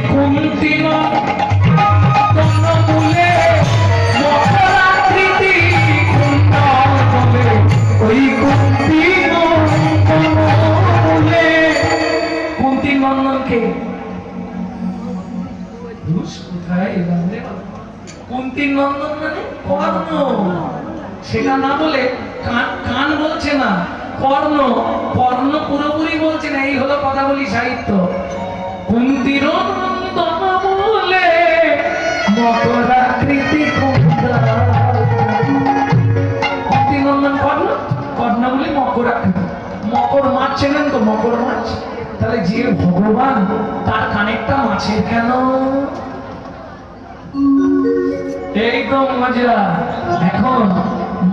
কুন্তি তৃণমূলে মকরাকৃতি কুন্তল বলে ওই কুন্তি তৃণমূলে। কুন্তি নন্দনকে কোথায় এলাম রে বাবা? কুন্তি নন্দন মানে কর্ণ, সেটা না বলে কান বলছে না, কর্ণ, কর্ণ পুরোপুরি বলছে না। এই হলো কথা বলি সাহিত্য। কুন্তির নন্দন বলে মকরাকৃতি কুন্তল। কুন্তি নন্দন কর্ণ, কর্ণ বলে মকরাকৃতি। মকর মাছ চেনেন তো? মকর মাছ। তাহলে যে ভগবান, তার কানেরটা মাছের কেন? এই তো মজা। এখন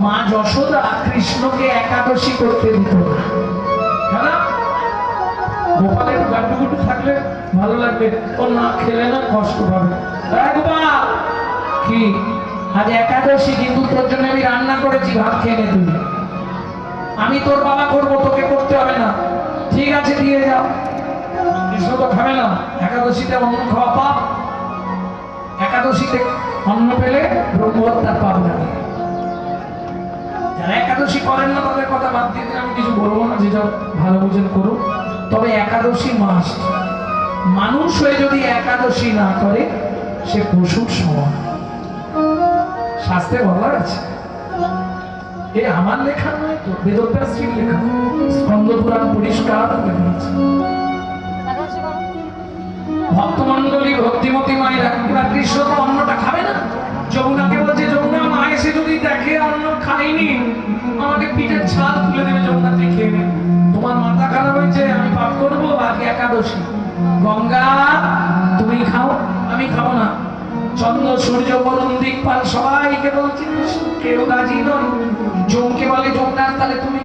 মা যশোদা কৃষ্ণকে একাদশী করতে দিত না। গোপালের একটু গাড্ডু গুড্ডু থাকলে ভালো লাগবে, ও না খেলে না কষ্ট পাবে। কি আজ একাদশী, কিন্তু তোর জন্য আমি রান্না করেছি, ভাত খেয়ে নে তুই। আমি তোর বাবা করবো, তোকে করতে হবে না। ঠিক আছে, দিয়ে যাও। কৃষ্ণ তো খাবে না, একাদশীতে অন্ন খাওয়া পাপ। একাদশীতে অন্ন পেলে ব্রহ্মহত্যার পাপ লাগে। যারা একাদশী করেন না তাদের কথা বাদ দিয়ে আমি কিছু বলবো না, যেটা ভালো বুঝেন করুন। তবে একাদশী মাস, মানুষ হয়ে যদি একাদশী না করে সে পশুর সমান। শাস্ত্রে বলা আছে, এ আমার লেখা নয় তো, বেদব্যাসের লেখা। স্কন্দ পুরাণ পরিষ্কার করে দিয়েছে। ভক্তমন্ডলী, ভক্তিমতী মায়েরা, এবার কৃষ্ণ তো অন্নটা খাবে না। যমুনাকে বলছে, যমুনা মা এসে যদি দেখে অন্ন খাইনি, আমাকে পিঠের ছাল তুলে দেবে, যমুনা তুই খেয়ে নে। তোমার মাথা খারাপ হয়েছে, আমি পাপ করবো, আজকে একাদশী। গঙ্গা তুমি খাও, আমি খাবো না। চন্দ্র, সূর্য, বরুণ, দিকপাল সবাইকে বলছে, কেউ রাজি নয়। যমকে বলে, যমুনা তাহলে তুমি